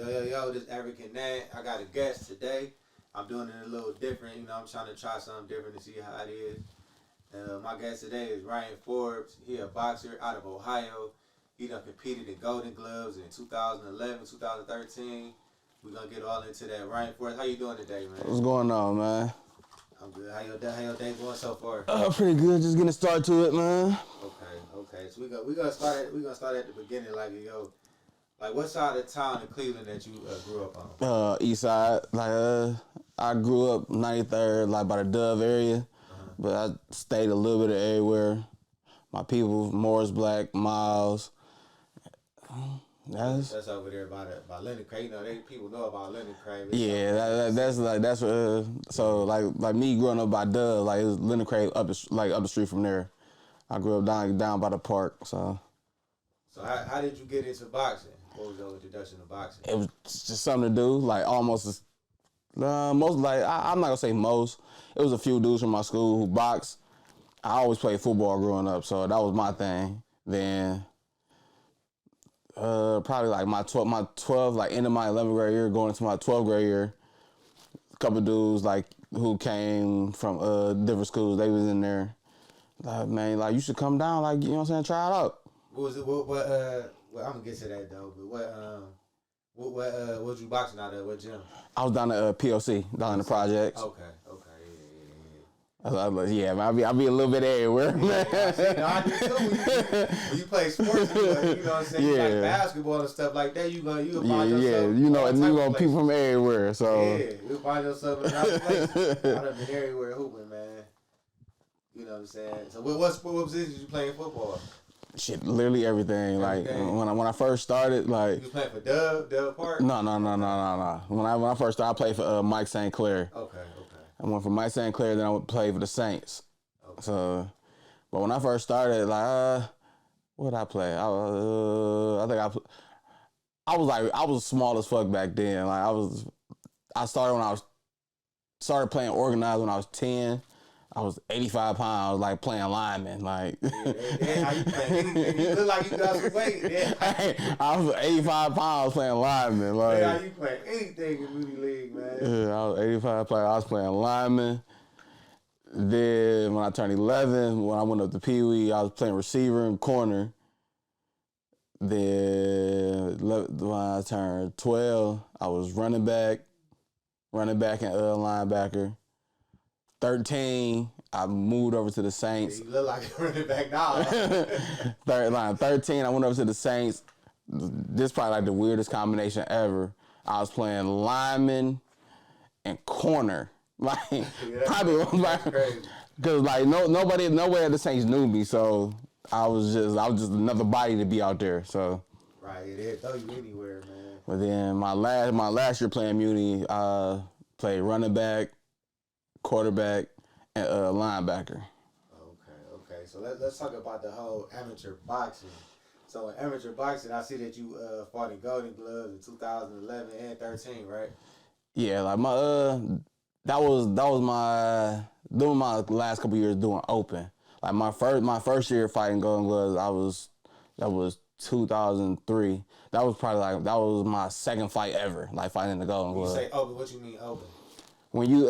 Yo, this African Nat. I got a guest today. I'm doing it a little different. You know, I'm trying to try something different to see how it is. My guest today is Ryan Forbe. He a boxer out of Ohio. He done competed in Golden Gloves in 2011, 2013. We're going to get all into that. Ryan Forbe, how you doing today, man? What's going on, man? I'm good. How your day going so far? Pretty good. Just getting started to it, man. Okay. So we gonna start at the beginning, like what side of town in Cleveland that you grew up on? East side. I grew up 93rd, like by the Dove area, but I stayed a little bit of everywhere. My people, Morris Black, Miles. That's over there by Leonard Craig. You know, people know about Leonard Craig. Yeah, that's so like me growing up by Dove, like it was Leonard Craig up the street from there. I grew up down by the park. So how did you get into boxing? What was your introduction to boxing? It was just something to do, like almost most, like I'm not gonna say most. It was a few dudes from my school who boxed. I always played football growing up, so that was my thing. Then probably like my 12, like end of my 11th grade year, going into my 12th grade year, a couple dudes like who came from different schools, they was in there. Like, man, like you should come down, like, you know what I'm saying, try it out. What was it? What I'm gonna get to that though, but what you boxing out of? What gym? I was down at POC, down in the projects. Okay. Yeah, man, I be a little bit everywhere. Yeah, I do too. When you play sports, you know what I'm saying? Yeah. Like basketball and stuff like that, you find yourself. Yeah, you know, and you gonna people from everywhere, so. Yeah, you find yourself in another place. I done been everywhere hooping, man. You know what I'm saying? So what positions you play in football? Shit, literally everything. Like when I first started, like. You was playing for Dove Park? No. When I first started, I played for Mike St. Clair. Okay. I went for Mike St. Clair, then I would play for the Saints. Okay. So, but when I first started, like, what did I play? I was small as fuck back then. Like I started playing organized when I was 10. I was 85 pounds, like playing lineman, like. Yeah, how you playing anything? You look like you got some weight. Yeah. I was 85 pounds playing lineman, like. Yeah, how you playing anything in Moody League, man? Yeah, I was 85 player. I was playing lineman. Then when I turned 11, when I went up to Pee Wee, I was playing receiver and corner. Then when I turned 12, I was running back and linebacker. 13, I moved over to the Saints. You look like a running back now. 13, I went over to the Saints. This is probably like the weirdest combination ever. I was playing lineman and corner. Like, yeah, probably like, because like nobody at the Saints knew me, so I was just another body to be out there. So. Right, they throw you anywhere, man. But then my last year playing Muni, I played running back, quarterback, and linebacker. Okay. So let's talk about the whole amateur boxing. So in amateur boxing, I see that you fought in Golden Gloves in 2011 and 13, right? Yeah, like that was my doing my last couple years doing open. Like my first year fighting Golden Gloves, that was 2003. That was my second fight ever, like fighting in the Golden Gloves. When you say open, what you mean open? When you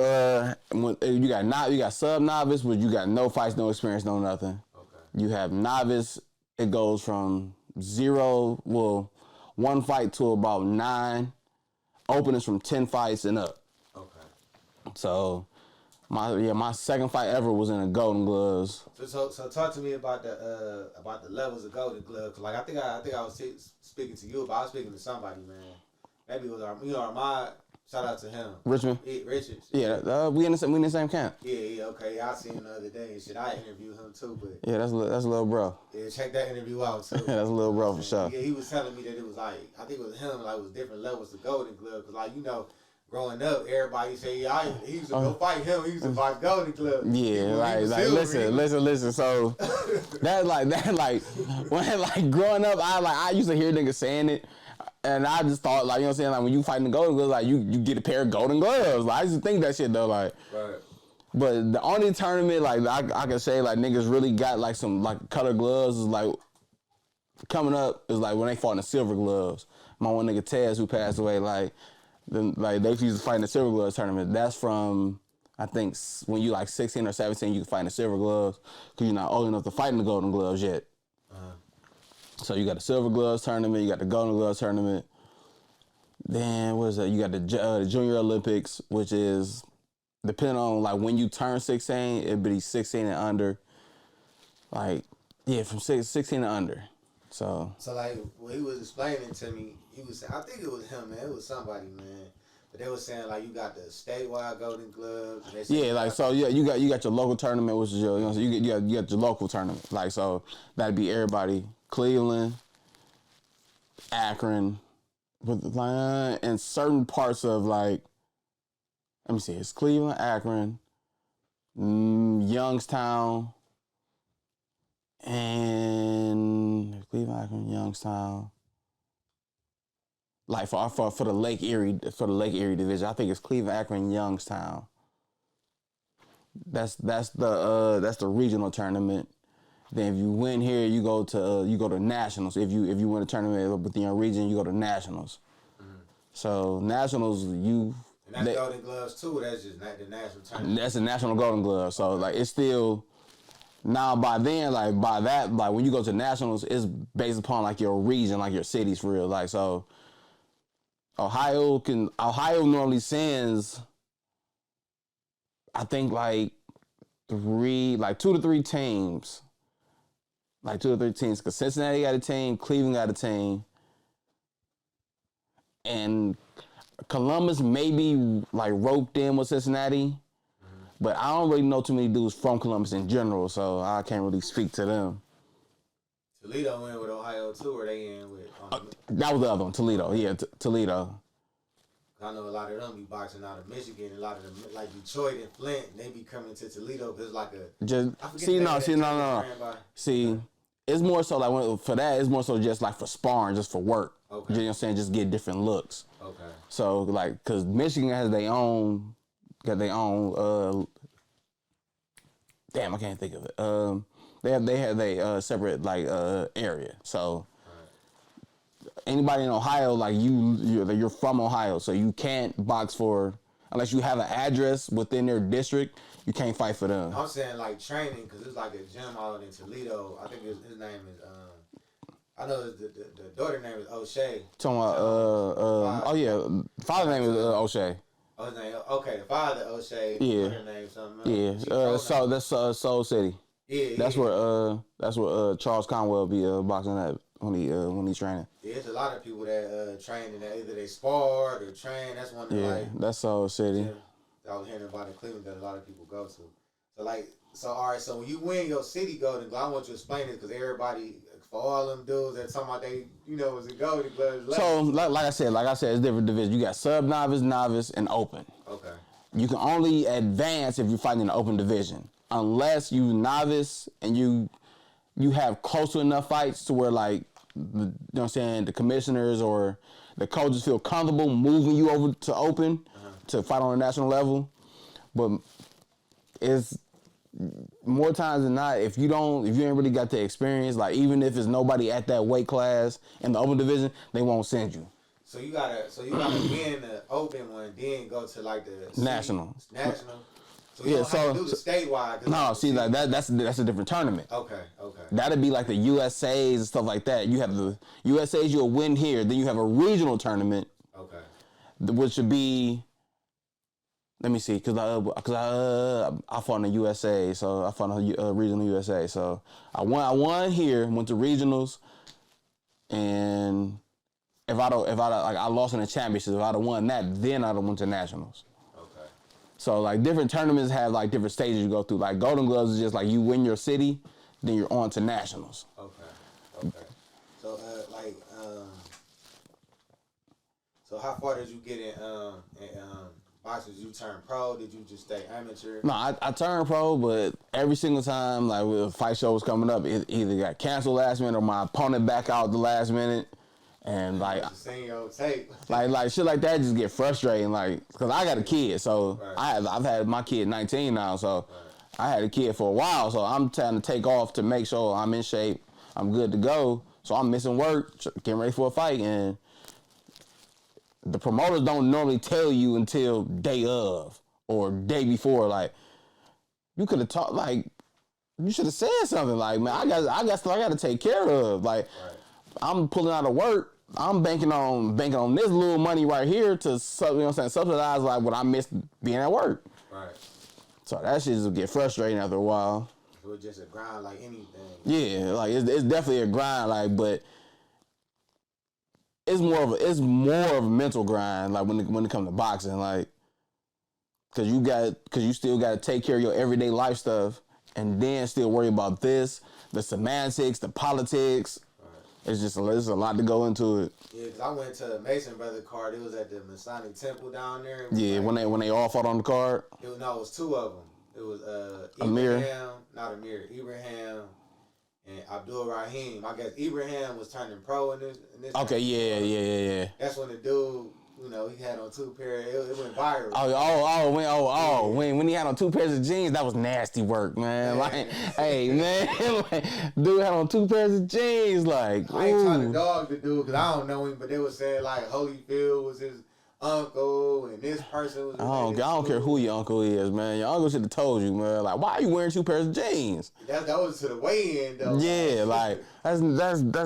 got sub novice, but you got no fights, no experience, no nothing. Okay. You have novice. It goes from 1 fight to about 9. Open is from 10 fights and up. Okay. So my second fight ever was in the Golden Gloves. So talk to me about the levels of Golden Gloves. Like I think I was speaking to you, but I was speaking to somebody, man. Maybe it was Armand. Shout out to him. Richmond? Richards. Yeah, we in the same camp. Yeah, okay. I seen him the other day and shit. I interviewed him too, but yeah, that's a little bro. Yeah, check that interview out too. That's a little bro for sure. Yeah, he was telling me that it was like, I think it was him, like it was different levels of Golden Glove, cause like growing up, everybody say, yeah, he used to go fight him. He used to fight Golden Glove. Yeah, listen. So that when growing up, I used to hear niggas saying it. And I just thought, like, you know what I'm saying? Like, when you fighting the Golden Gloves, like, you get a pair of Golden Gloves. Like, I used to think that shit, though, like. Right. But the only tournament, like, I can say, like, niggas really got, like, some, like, color gloves is, like, coming up is, like, when they fought in the silver gloves. my one nigga Tez who passed away. Like they used to fight in the Silver Gloves tournament. That's from I think when you like 16 or 17, you can fight in the Silver Gloves because you're not old enough to fight in the Golden Gloves yet. So you got the Silver Gloves tournament, you got the Golden Gloves tournament. Then what is that? You got the Junior Olympics, which is depending on like when you turn 16, it'd be 16 and under. Like from 16 and under. So like when he was explaining to me, he was saying, I think it was him, man. It was somebody, man. But they were saying like you got the statewide Golden Gloves. And you got your local tournament, which is your you got your local tournament. Like so that'd be everybody. Cleveland, Akron, and certain parts of like, let me see, it's Cleveland, Akron, Youngstown, and Cleveland, Akron, Youngstown. Like for the Lake Erie division, I think it's Cleveland, Akron, Youngstown. That's the regional tournament. Then if you win here, you go to nationals. If you win a tournament within your region, you go to nationals. Mm-hmm. So nationals, and that's Golden Gloves too. That's just not the national tournament. That's the national Golden Gloves. So like it's still now by then like when you go to nationals, it's based upon like your region, like your cities for real. Like so, Ohio normally sends, I think like 2 to 3 teams. Like 2 or 3 teams, because Cincinnati got a team, Cleveland got a team, and Columbus may be like roped in with Cincinnati, but I don't really know too many dudes from Columbus in general, so I can't really speak to them. Toledo in with Ohio too, or they in with? That was the other one, Toledo. Yeah, Toledo. I know a lot of them be boxing out of Michigan. A lot of them, like Detroit and Flint, they be coming to Toledo because it's like it's more so like for that, it's more so just like for sparring, just for work. Okay. You know what I'm saying? Just get different looks. Okay. So like, cause Michigan has got their own. Damn, I can't think of it. They have a separate like area. So. Anybody in Ohio, like you're from Ohio, so you can't box unless you have an address within their district, you can't fight for them. I'm saying like training, because it's like a gym out in Toledo. I think his name is, I know the daughter name is O'Shea. Talking about, father name is O'Shea. Oh, his name, okay, the father O'Shea, yeah. daughter name something else. Yeah, so that's Soul City. Yeah, that's where Charles Conwell be boxing at. When he's training. Yeah, there's a lot of people that train and either they spar or train. That's one of that's Soul City. I was hearing about in Cleveland that a lot of people go to. So all right, so when you win your city Golden Glove, I want you to explain this because everybody, for all them dudes that talking about they, was a Golden Glove. So like I said, it's different divisions. You got sub novice, and open. Okay. You can only advance if you're fighting in the open division, unless you novice and you have close to enough fights to where like. You know what I'm saying, the commissioners or the coaches feel comfortable moving you over to open to fight on a national level. But it's more times than not, if you ain't really got the experience, like even if it's nobody at that weight class in the open division, they won't send you. So you gotta win the open one, then go to like the national. So you don't have to do the statewide. No, see, like that's a different tournament. Okay. That'd be like the USAs and stuff like that. You have the USAs, you'll win here. Then you have a regional tournament. Okay. Which would be, let me see, because I fought in the USA, so I fought in the regional USA. So I won here, went to regionals, and if I lost in the championships, if I'd have won that, then I'd have went to nationals. So like different tournaments have like different stages you go through. Like Golden Gloves is just like you win your city, then you're on to nationals. Okay. So so how far did you get in boxing? Did you turn pro? Did you just stay amateur? No, I turned pro, but every single time like when a fight show was coming up, it either got canceled last minute or my opponent back out the last minute. And like, like shit like that just get frustrating. Like, cause I got a kid, so I've had my kid 19 now, so I had a kid for a while. So I'm trying to take off to make sure I'm in shape, I'm good to go. So I'm missing work, getting ready for a fight, and the promoters don't normally tell you until day of or day before. Like, you could have talked, like, you should have said something. Like, man, I got stuff I got to take care of. Like, Right. I'm pulling out of work. I'm banking on this little money right here to, you know what I'm saying, subsidize like what I missed being at work. Right. So that shit just get frustrating after a while. It was just a grind like anything. Yeah, like it's definitely a grind, like, but it's more of a mental grind, like when it comes to boxing, like, cause you still got to take care of your everyday life stuff, and then still worry about this, the semantics, the politics. It's just there's a lot to go into it. Yeah, because I went to the Mason Brother card. It was at the Masonic Temple down there. Yeah, like, when they all fought on the card. It was two of them. It was Ibrahim, Ibrahim, and Abdul Rahim. I guess Ibrahim was turning pro in this. Okay, yeah. That's when the dude, he had on two pair. It went viral. When he had on two pairs of jeans, that was nasty work, man. Like, hey, man, like, dude had on two pairs of jeans, like. I ain't trying to dog the dude because I don't know him, but they were saying like Holyfield was his uncle and this person was. I don't care who your uncle is, man. Your uncle should have told you, man. Like, why are you wearing two pairs of jeans? That was to the weigh-in though. Yeah, like that's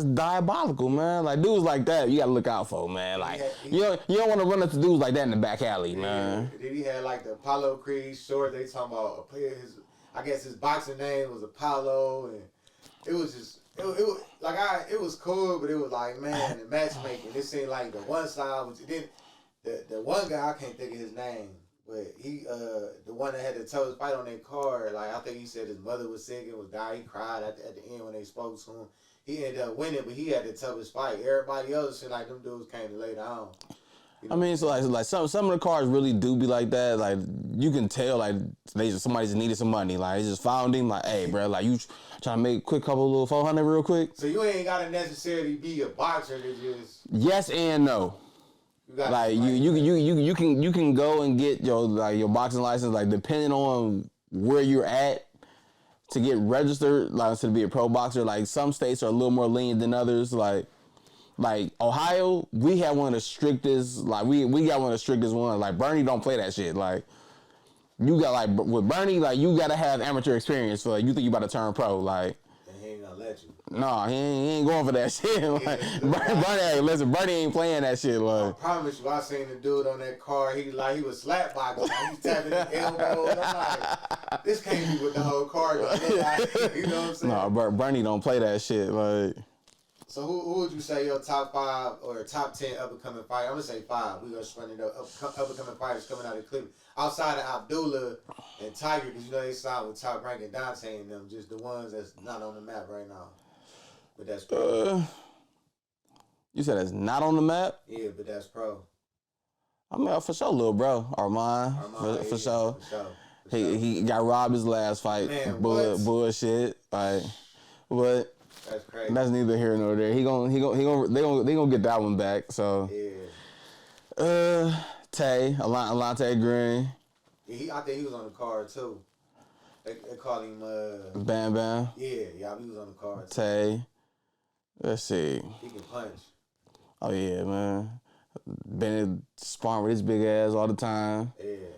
diabolical, man. Like dudes like that, you gotta look out for, man. Like you don't want to run into dudes like that in the back alley, man. Then he had like the Apollo Creed short. They talking about I guess his boxing name was Apollo, and it was just it was cool, but it was like, man, the matchmaking. It seemed like the one side was then. The one guy, I can't think of his name, but he the one that had the toughest fight on that card, like I think he said his mother was sick and was dying. He cried at the end when they spoke to him. He ended up winning, but he had the toughest fight. Everybody else, shit, like them dudes came to lay down. I mean, so like some of the cards really do be like that. Like you can tell, like somebody just needed some money. Like they just found him. Like, hey, bro, like you trying to make a quick couple little 400 real quick. So you ain't gotta necessarily be a boxer to just. Yes and no. Like you can go and get your boxing license, like depending on where you're at to get registered, like to be a pro boxer. Like some states are a little more lenient than others. Like Ohio, we have one of the strictest. Like we got one of the strictest ones. Like Bernie don't play that shit. Like you got like with Bernie, like you gotta have amateur experience for you think you about to turn pro. Like and he ain't gonna let you. No, he ain't going for that shit. Like, Bernie ain't playing that shit. Like, I promise you, I seen the dude on that car. He was slap boxing. Like, he's tapping his elbows. I'm like, this can't be with the whole car. Like, you know what I'm saying? No, Bernie don't play that shit. Like, so who would you say your top 5 or top 10 up and coming fighters? I'm gonna say 5. We're gonna run it up and coming fighters coming out of Cleveland. Outside of Abdullah and Tiger, because they signed with Top Rank and Dante and them, just the ones that's not on the map right now. But that's pro. You said it's not on the map? Yeah, but that's pro. I mean, for sure, little bro. Armand for sure. He got robbed his last fight. Man, bullshit. Like, but that's crazy. That's neither here nor there. They gonna get that one back. So yeah. Alante Green. Yeah, I think he was on the card too. They call him Bam Bam. Yeah, he was on the card too. Tay. Let's see. He can punch. Oh yeah, man. Been sparring with his big ass all the time. Yeah.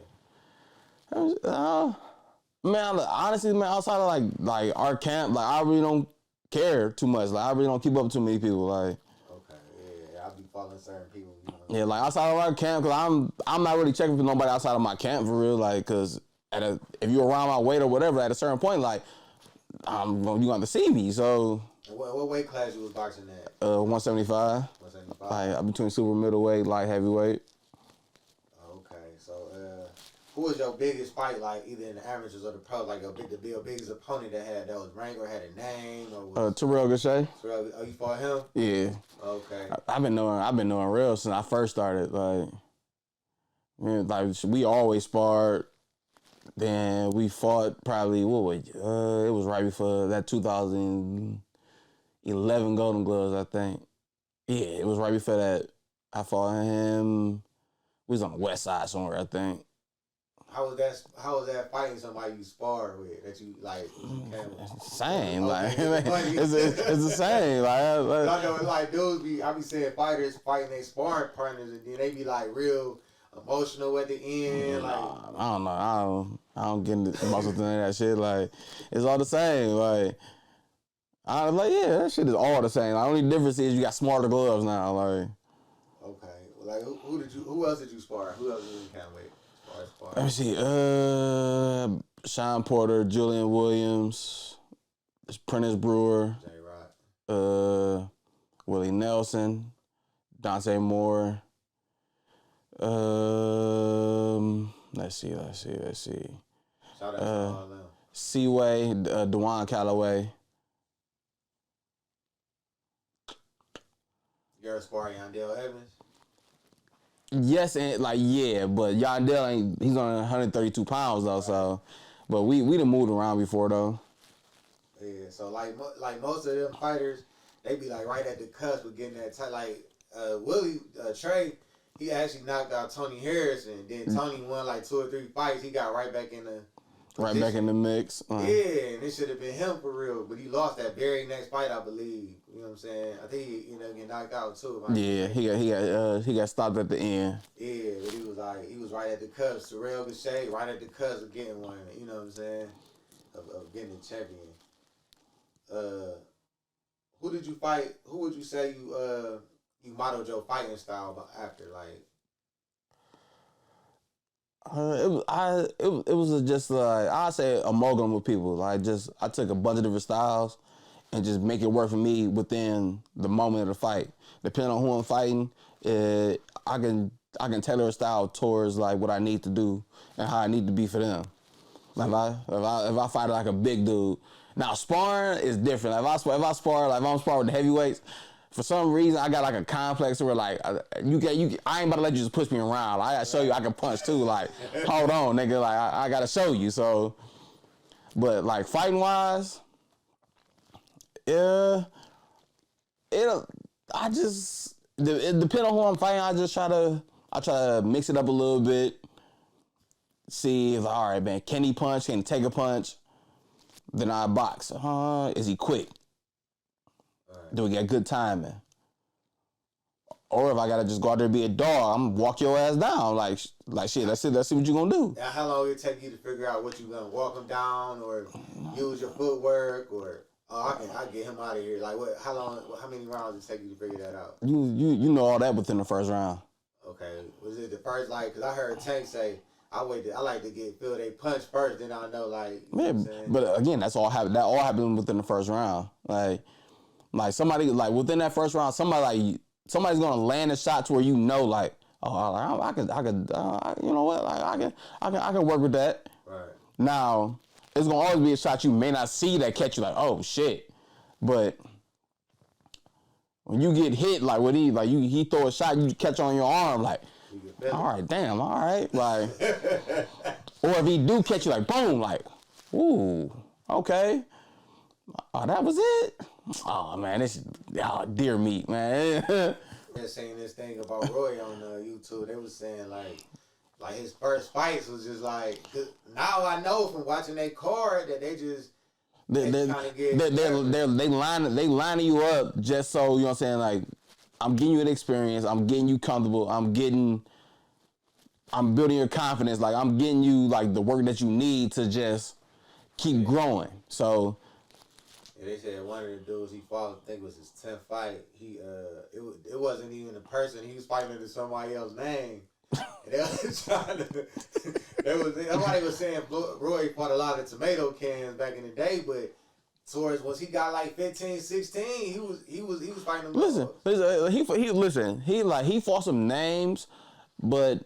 Man, honestly, man, outside of like our camp, like I really don't care too much. Like I really don't keep up with too many people. Like. Okay. Yeah, I'll be following certain people. Yeah, like outside of our camp, cause I'm not really checking for nobody outside of my camp for real. Like, cause if you're around my weight or whatever, at a certain point, like you going to see me. So. What weight class you was boxing at? 175. 175. Like I'm between super middleweight, light heavyweight. Okay, so who was your biggest fight, like either in the amateurs or the pro, like your biggest opponent that was ranked or had a name or was Terrell Gachet. Terrell, you fought him? Yeah. Okay. I've been knowing Real since I first started. Like, man, like we always sparred. Then we fought probably it was right before that 2011 Golden Gloves, I think. Yeah, it was right before that. I fought him. We was on the west side somewhere, I think. How was that fighting somebody you spar with that you like? Same, like Okay, it's the same. I know like dudes I be seeing fighters fighting their sparring partners and then they be like real emotional at the end. Like I don't know. I don't get into most of that shit. Like it's all the same. Like I was like, yeah, that shit is all the same. Like, the only difference is you got smarter gloves now. Like okay, like who else did you spar? Who else did you count with? Spar. let me see. Sean Porter, Julian Williams, Prentice Brewer, J Rock, Willie Nelson, Dante Moore. Let's see. Shout out to all them. Seaway, Dewan Calloway. You ever spar Yandel Evans? Yes, and like yeah, but Yandel ain't. He's on 132 pounds though. Right. So, but we done moved around before though. Yeah, so like most of them fighters, they be like right at the cusp of getting that tight. Like Willie Trey, he actually knocked out Tony Harrison. Then Tony won like 2 or 3 fights. He got right back in the right back in the mix. Yeah, and it should have been him for real, but he lost that very next fight, I believe. You know what I'm saying? I think he getting knocked out too. Yeah, he got stopped at the end. Yeah, but he was right at the cusp. Terrell Gachet, right at the cusp of getting one. You know what I'm saying? Of getting a champion. Who did you fight? Who would you say you modeled your fighting style after? Like, it was just like I say amalgam with people. Like just I took a bunch of different styles and just make it work for me within the moment of the fight. Depending on who I'm fighting, I can tailor a style towards like what I need to do and how I need to be for them. Like if I fight like a big dude. Now sparring is different. Like if I'm sparring with the heavyweights, for some reason I got like a complex where like I ain't about to let you just push me around. I gotta show you I can punch too. Like hold on, nigga. Like I gotta show you. So, but like fighting wise, it depends on who I'm fighting. I try to mix it up a little bit. See if all right, man. Can he punch? Can he take a punch? Then I box. Is he quick? Right. Do we get good timing? Or if I gotta just go out there and be a dog, I'm gonna walk your ass down. Like shit. Let's see what you gonna do. Now, how long it take you to figure out what you gonna walk him down, or use your footwork, or I get him out of here. Like what? How many rounds it take you to figure that out? You know all that within the first round. Okay. Was it the first Cause I heard Tank say. I like to feel they punch first, then I know like. Yeah, but again, that all happened within the first round. Like somebody like within that first round, somebody's gonna land a shot to where you know like, oh, I could, you know what, like I can work with that. Right. Now it's gonna always be a shot you may not see that catch you like, oh shit, but when you get hit like what he throw a shot, you catch on your arm like. All right, damn, all right, like, or if he do catch you, like, boom, like, ooh, okay, oh, that was it. Oh man, this deer meat, man. They're saying this thing about Roy on YouTube. They was saying like his first fights was just like. Now I know from watching their card that they just. They lining you up just so you know what I'm saying, like. I'm getting you an experience. I'm getting you comfortable. I'm building your confidence. Like I'm getting you like the work that you need to just keep growing. So. Yeah, they said one of the dudes he fought, I think it was his 10th fight. It wasn't even a person. He was fighting under somebody else's name. And they was trying to. Somebody was saying Roy fought a lot of tomato cans back in the day, but. Towards once he got like 15, 16, he was fighting them. He fought some names, but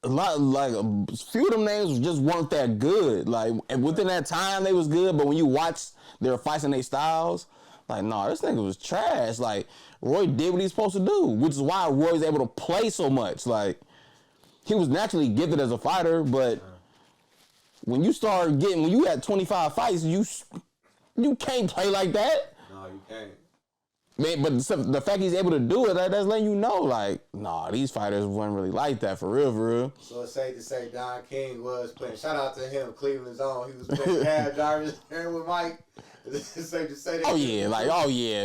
a lot a few of them names just weren't that good. Like and within that time they was good, but when you watch their fights and their styles, like no, this nigga was trash. Like Roy did what he's supposed to do, which is why Roy was able to play so much. Like he was naturally gifted as a fighter, but. When you had 25 fights, you can't play like that. No, you can't. Man, but the fact he's able to do it, that's letting you know, like, nah, these fighters weren't really like that for real, for real. So it's safe to say Don King was putting, shout out to him, Cleveland's own. He was putting cab drivers there with Mike. It's safe to say that. Oh yeah,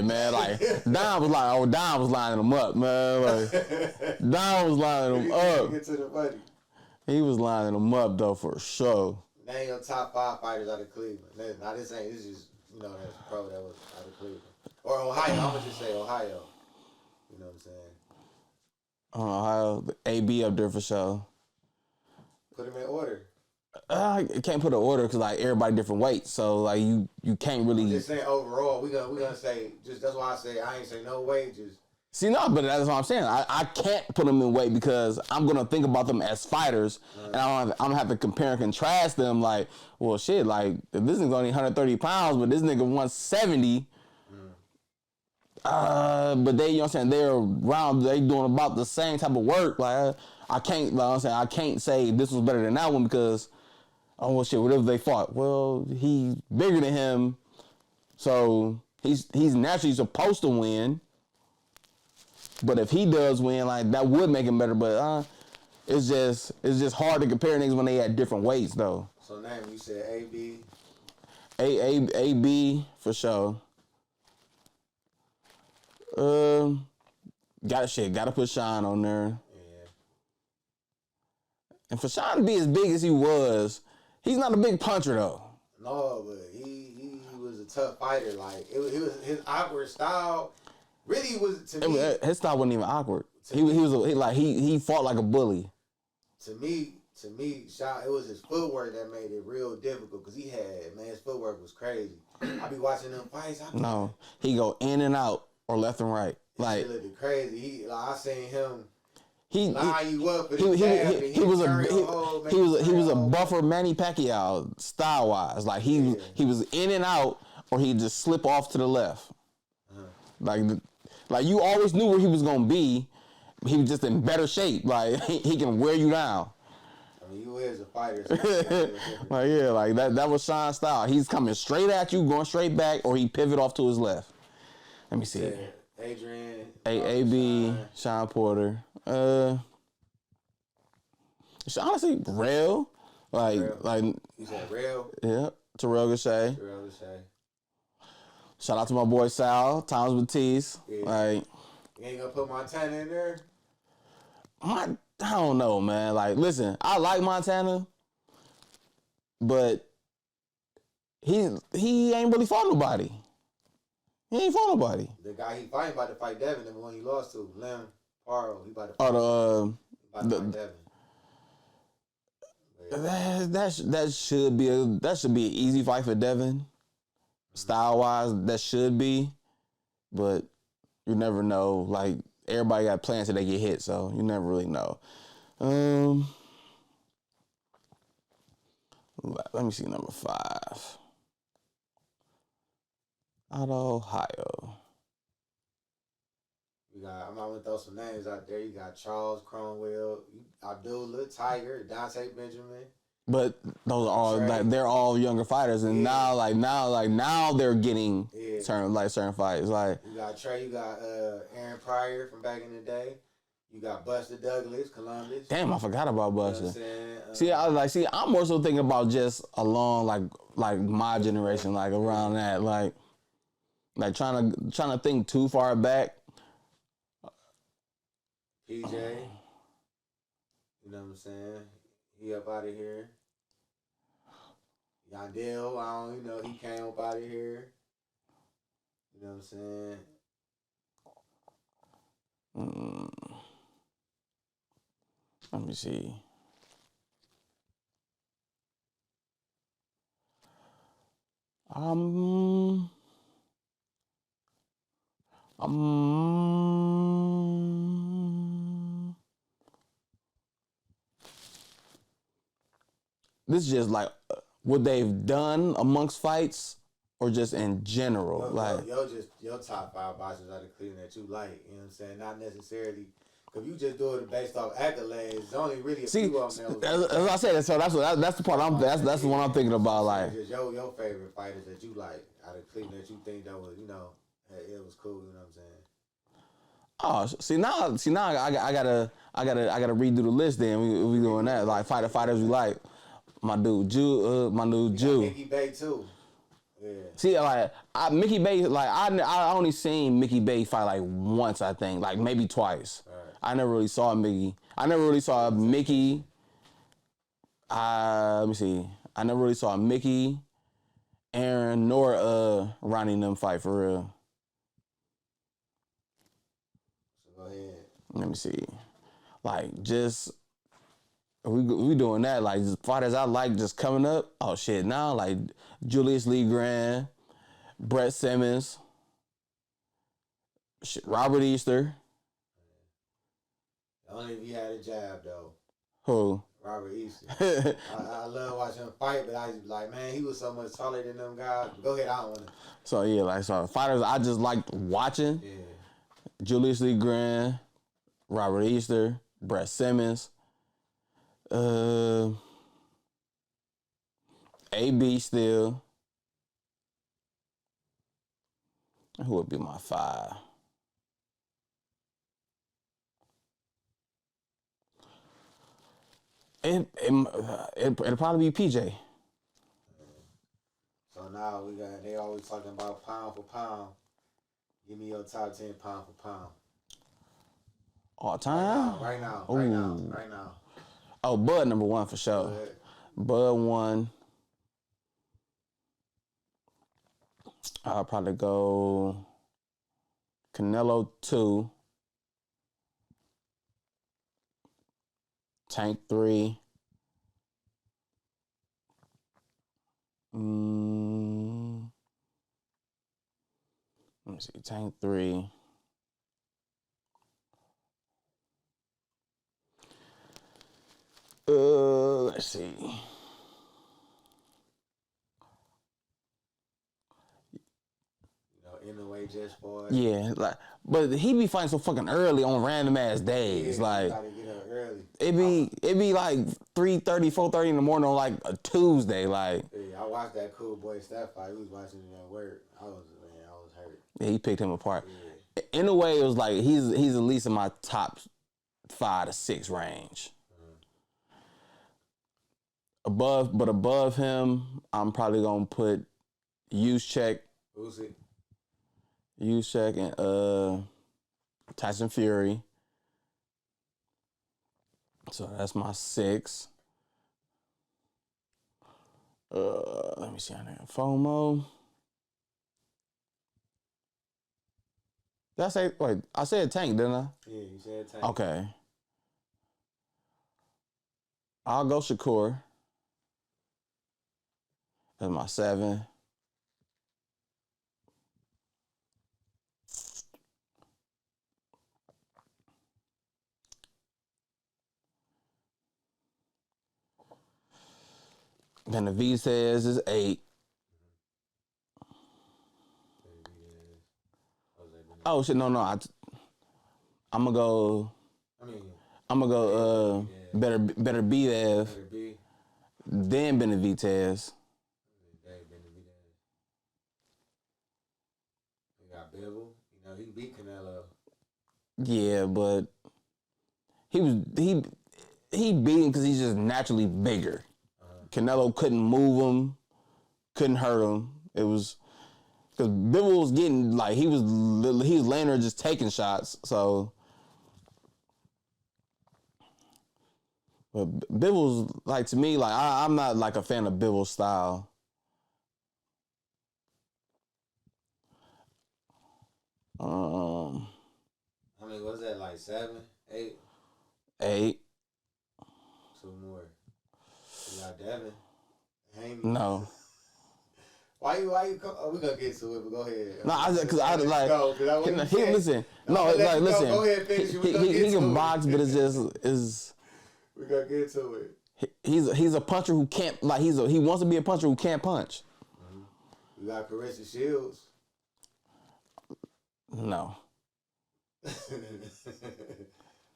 man. Like, Don was lining them up, man. Like, Don was lining them up. Get to the money. He was lining them up, though, for sure. Name your top 5 fighters out of Cleveland. Now, this is just, that's pro that was out of Cleveland. Or Ohio. I'm going to just say Ohio. You know what I'm saying? Ohio, AB up there for sure. Put them in order. I can't put an order because, like, everybody different weights. So, like, you can't really... I'm just saying overall. We're gonna say, just that's why I say I ain't say no wages. See, no, but that's what I'm saying. I can't put them in weight because I'm going to think about them as fighters, and I'm going to have to compare and contrast them like, well, shit, like, if this nigga's only 130 pounds, but this nigga 170, but they, you know what I'm saying, they're around, they doing about the same type of work. Like, I can't, like I'm saying, I can't say this was better than that one because, oh, well, shit, whatever they fought. Well, he's bigger than him, so he's naturally supposed to win. But if he does win, like, that would make him better. But it's just hard to compare niggas when they at different weights, though. So name, you said AB. AB for sure. Gotta put Sean on there. Yeah. And for Sean to be as big as he was, he's not a big puncher though. No, but he was a tough fighter. Like it was his awkward style. Really was to me. His style wasn't even awkward. He fought like a bully. To me, Sean, it was his footwork that made it real difficult because his footwork was crazy. I be watching them fights. He go in and out or left and right. Like, he looked crazy. I seen him. He line you up. He was a buffer Manny Pacquiao style wise. Like he was in and out, or he'd just slip off to the left. Like you always knew where he was gonna be. He was just in better shape. Like he can wear you down. I mean, you is a fighter. Like that was Sean's style. He's coming straight at you, going straight back, or he pivot off to his left. Let me see. Adrian. AB, Sean Porter. Honestly, Rail. Like you said Rail? Yeah. Terrell Gachet. Shout out to my boy Sal, Thomas Batiste. Yeah. Like, you ain't gonna put Montana in there? I don't know, man. Like, listen, I like Montana, but he ain't really fought nobody. He ain't fought nobody. The guy he fighting about to fight Devin, the one he lost to, Lem Paro. He about to fight Devin. That should be an easy fight for Devin. Style wise, that should be, but you never know. Like everybody got plans till they get hit, so you never really know. Let me see number 5. Out of Ohio. I'm gonna throw some names out there. You got Charles Cromwell, Abdullah, Tiger, Dante Benjamin. But those are all they're all younger fighters, and now they're getting certain fights. Like you got Trey, you got Aaron Pryor from back in the day. You got Buster Douglas, Columbus. Damn, I forgot about Buster. You know I'm more so thinking about just along like my generation, like around that, like trying to think too far back. PJ, you know what I'm saying? He up out of here. Yandel, he came up out of here. You know what I'm saying? Let me see. This is just like what they've done amongst fights, or just in general. Your top 5 boxers out of Cleveland that you like. You know what I'm saying? Not necessarily. Because you just do it based off accolades. There's only really a few of them. As I said, so that's the part that's the one I'm thinking about. Like just your favorite fighters that you like out of Cleveland that you think that would it was cool. You know what I'm saying? Oh, see now, I gotta redo the list. Then we doing that like fighters we like. My dude Jew. Mickey Bay too. Yeah. See, like Mickey Bay, like I only seen Mickey Bay fight like once, I think, like maybe twice. Right. I never really saw Mickey. I never really saw Mickey. Let me see. I never really saw Mickey, Aaron, nor Ronnie and them fight for real. So go ahead. Let me see. Like just we doing that. Like just fighters I like just coming up. Oh shit! Now like Julius Lee Grant, Brett Simmons, shit, Robert Easter. Only if he had a jab though. Who? Robert Easter. I love watching him fight, but I just be like, man, he was so much taller than them guys. Go ahead, I don't want to. So yeah, like so fighters I just liked watching. Yeah. Julius Lee Grant, Robert Easter, Brett Simmons, AB still. Who would be my 5? It'll probably be PJ. So now they always talking about pound for pound. Give me your top 10 pound for pound. All time? Right now. Oh, Bud number 1 for sure. Bud 1. I'll probably go Canelo 2. Tank 3. Let me see. Tank 3. Let's see. In the way just for it. Yeah, like, but he be fighting so fucking early on random ass days. Yeah, like, you gotta get up early. It be like 3:30, 4:30 in the morning on like a Tuesday. Like, yeah, I watched that Cool Boy Steph fight. We was watching it at work. I was hurt. yeah, he picked him apart. Yeah. In a way, it was like he's at least in my top 5 to 6 range. Above him, I'm probably gonna put Juszczyk. Who's it? Juszczyk and Tyson Fury. So that's my 6. Let me see on there. FOMO. Did I say, wait, I said Tank, didn't I? Yeah, you said Tank. Okay. I'll go Shakur. That's my 7. Then the V says is 8. Oh shit! No. I'm gonna go. Better Betev. Then Benavidez. You got Bivol. You know he beat Canelo. Yeah, but he beat him because he's just naturally bigger. Canelo couldn't move him, couldn't hurt him. It was because Bivol was getting like he was laying there just taking shots. So, but Bivol's like to me like I'm not like a fan of Bivol's style. I mean, was that like 7, 8? 8. 2 more. You got Devin. No. Why you come? Oh, we gonna get to it, but go ahead. No, because I like. Listen. Listen. Go ahead, finish. He can box, but it's just is. We gonna get to it. He's a puncher who can't like he wants to be a puncher who can't punch. You got Carissa Shields. No.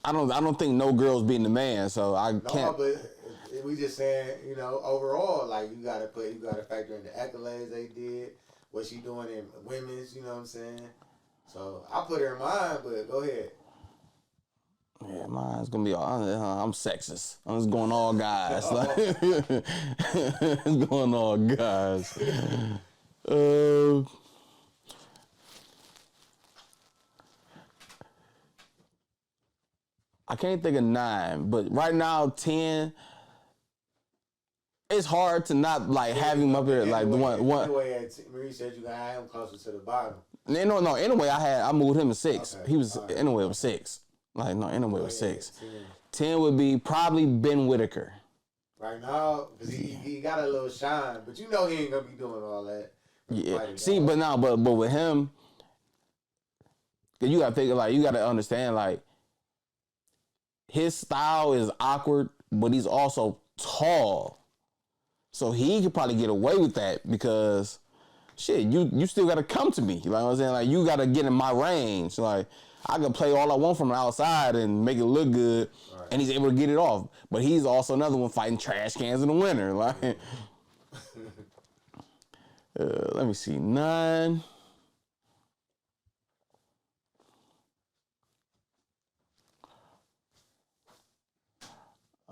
I don't think no girl's beating the man, so I can't. No, but we just saying, overall, like you gotta factor in the accolades they did, what she doing in women's, you know what I'm saying? So I put her in mine, but go ahead. Yeah, mine's gonna be all. I'm sexist. I'm just going all guys. Like, it's going all guys. I can't think of 9, but right now 10. It's hard to not like have him up there like the one. Anyway, Marie said you gotta have him closer to the bottom. No. Anyway, I moved him to 6. Okay. He was Right. anyway was 6. Like no, anyway was 6. 10. 10 would be probably Ben Whitaker. Right now, because he got a little shine, but you know he ain't gonna be doing all that. Yeah. See, but with him, you gotta think like you gotta understand like his style is awkward, but he's also tall. So he could probably get away with that because shit, you still gotta come to me. You know what I'm saying? Like you gotta get in my range. Like I can play all I want from the outside and make it look good, right. And he's able to get it off. But he's also another one fighting trash cans in the winter. Like let me see, 9.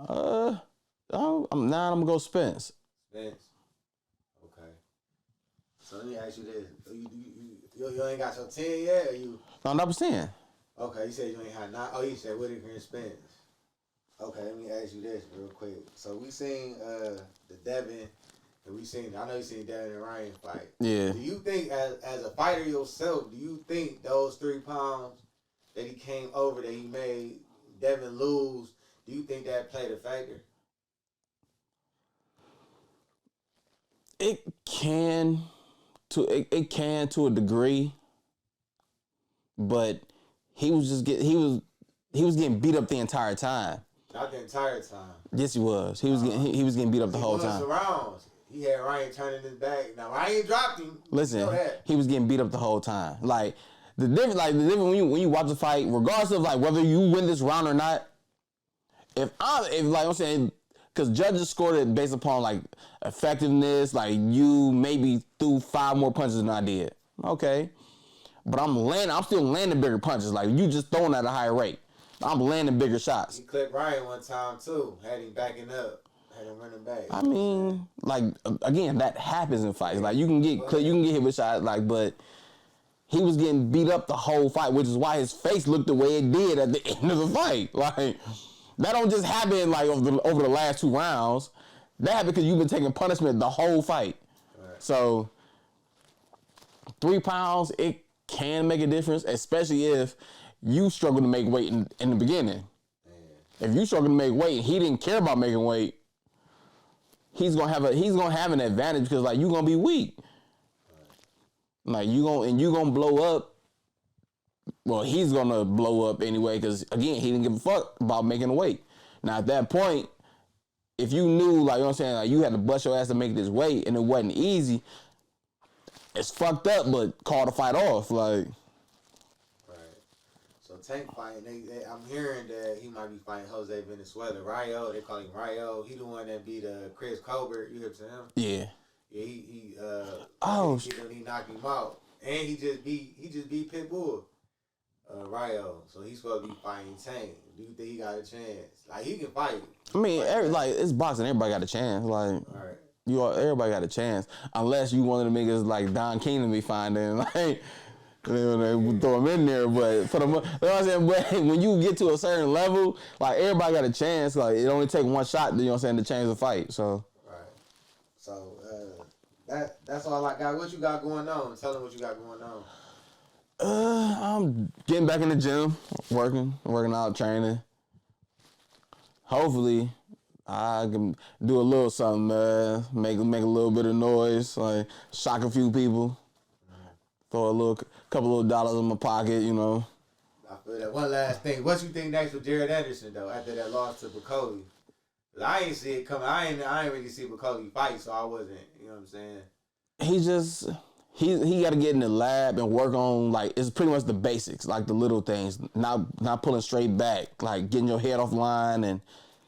I'm 9. I'm gonna go Spence. Spence. Okay. So let me ask you this: you ain't got your 10 yet, or you? No, that was 10. Okay, you said you ain't had 9. Oh, you said Whitaker and Spence. Okay, let me ask you this real quick. So we seen the Devin, and I know you seen Devin and Ryan fight. Yeah. Do you think, as a fighter yourself, do you think those 3 pounds that he came over that he made Devin lose? Do you think that played a factor? It can to a degree, but he was getting beat up the entire time. Not the entire time. Yes, he was. He was getting beat up the whole time. Rounds. He had Ryan turning his back. Now Ryan dropped him. Listen, he was getting beat up the whole time. Like the difference when you watch the fight, regardless of like whether you win this round or not. If like I'm saying, because judges scored it based upon like effectiveness, like you maybe threw 5 more punches than I did. Okay. But I'm still landing bigger punches. Like you just throwing at a higher rate. I'm landing bigger shots. He clipped Ryan one time too. Had him backing up. Had him running back. I mean, like again, that happens in fights. Like you can get hit with shots, like, but he was getting beat up the whole fight, which is why his face looked the way it did at the end of the fight. Like that don't just happen like over the last 2 rounds. That happened because you've been taking punishment the whole fight. Right. So 3 pounds, it can make a difference, especially if you struggle to make weight in the beginning. Man. If you struggle to make weight and he didn't care about making weight, he's gonna have an advantage because like you're gonna be weak. Right. Like you gonna blow up. Well, he's gonna blow up anyway because again he didn't give a fuck about making weight. Now at that point, if you knew like you know what I'm saying, like you had to bust your ass to make this weight and it wasn't easy, it's fucked up. But call the fight off, like. So Tank fighting, I'm hearing that he might be fighting Jose Venezuela. Rayo, they call him Rayo. He the one that beat Chris Colbert. You hip to him? Yeah. Yeah, he knocked him out, and he just beat Pitbull. Rayo, so he's supposed to be fighting Tank. Do you think he got a chance? Like he can fight. I mean, it's boxing. Everybody got a chance. Like everybody got a chance, unless you one of the niggas like Don King to be finding like. They throw him in there, but for the, you know what I'm saying. But when you get to a certain level, like everybody got a chance. Like it only take one shot, you know what I'm saying, to change the fight. So. Right. So that's all I got. What you got going on? Tell them what you got going on. I'm getting back in the gym, working out, training. Hopefully, I can do a little something, make a little bit of noise, like shock a few people. Throw a couple little dollars in my pocket, you know. I feel that. One last thing. What you think next with Jared Anderson, though, after that loss to Bacoli? I ain't see it coming. I ain't really see Bacoli fight, so I wasn't, you know what I'm saying? He got to get in the lab and work on, like, it's pretty much the basics, like the little things. Not pulling straight back, like getting your head off line and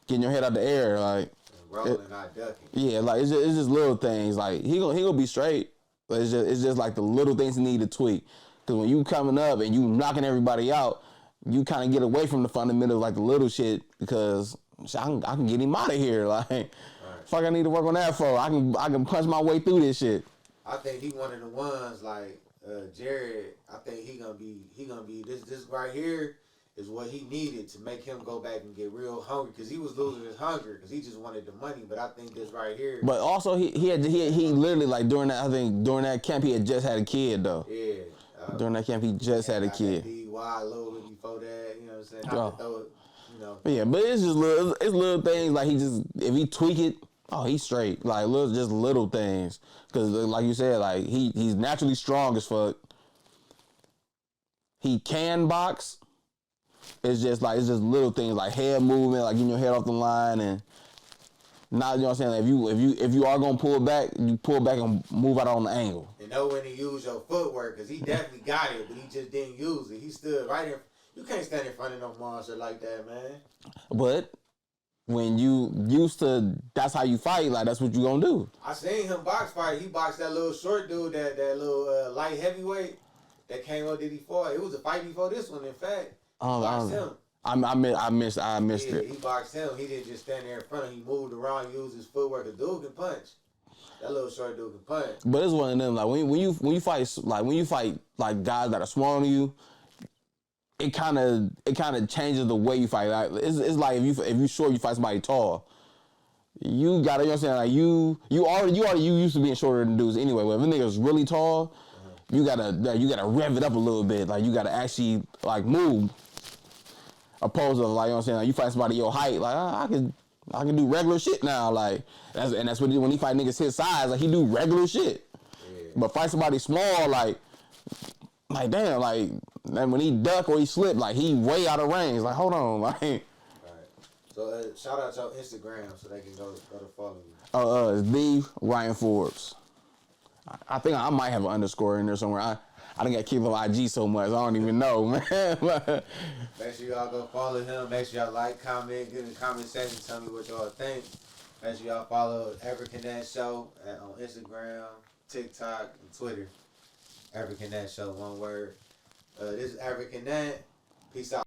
getting your head out the air, like. And rolling, not ducking. Yeah, like, it's just little things. Like, he gonna be straight. It's just like the little things you need to tweak. Because when you coming up and you knocking everybody out, you kind of get away from the fundamentals, like the little shit, because I can get him out of here. Like, fuck, I need to work on that for. I can punch my way through this shit. I think he one of the ones like Jared. I think he gonna be this right here is what he needed to make him go back and get real hungry, because he was losing his hunger because he just wanted the money. But I think this right here. But also he literally, like, during that camp he had just had a kid though. Yeah. During that camp he just had a kid. DUI a little bit before that, you know what I'm saying? Not to throw it, you know. Yeah, but it's little things, like if he tweak it, oh, he's straight. Like just little things, because like you said, like he's naturally strong as fuck. He can box. It's just little things like head movement, like getting your head off the line, and not, you know what I'm saying. Like if you are gonna pull back, you pull back and move out on the angle. And know when to use your footwork, because he definitely got it, but he just didn't use it. He stood right in. You can't stand in front of no monster like that, man. But when you used to, that's how you fight. Like, that's what you gonna do. I seen him box fight. He boxed that little short dude, that little light heavyweight that came up. Did he fought? It was a fight before this one, in fact. Boxed him. I missed it. He boxed him. He didn't just stand there in front of him. He moved around, used his footwork. The dude can punch. That little short dude can punch. But it's one of them. Like when you fight like guys that are smaller than you, it kind of changes the way you fight. Like, it's like if you short, you fight somebody tall. You gotta, you know what I'm saying? Like you already used to being shorter than dudes anyway. But if a nigga's really tall, you gotta rev it up a little bit. Like, you gotta actually, like, move. Opposed to, like, you know what I'm saying? Like, you fight somebody your height, like, I can do regular shit now. Like, that's what when he fight niggas his size, like, he do regular shit. Yeah. But fight somebody small, like damn, like, man, when he duck or he slip, like, he way out of range. Like, hold on, like. All right. So shout out your Instagram so they can go to follow you. It's the Ryan Forbes. I think I might have an underscore in there somewhere. I done got kicked off IG so much, I don't even know, man. Make sure y'all go follow him. Make sure y'all like, comment, get in the comment section, tell me what y'all think. Make sure y'all follow African Net Show on Instagram, TikTok, and Twitter. African Net Show, one word. This is African Net. Peace out.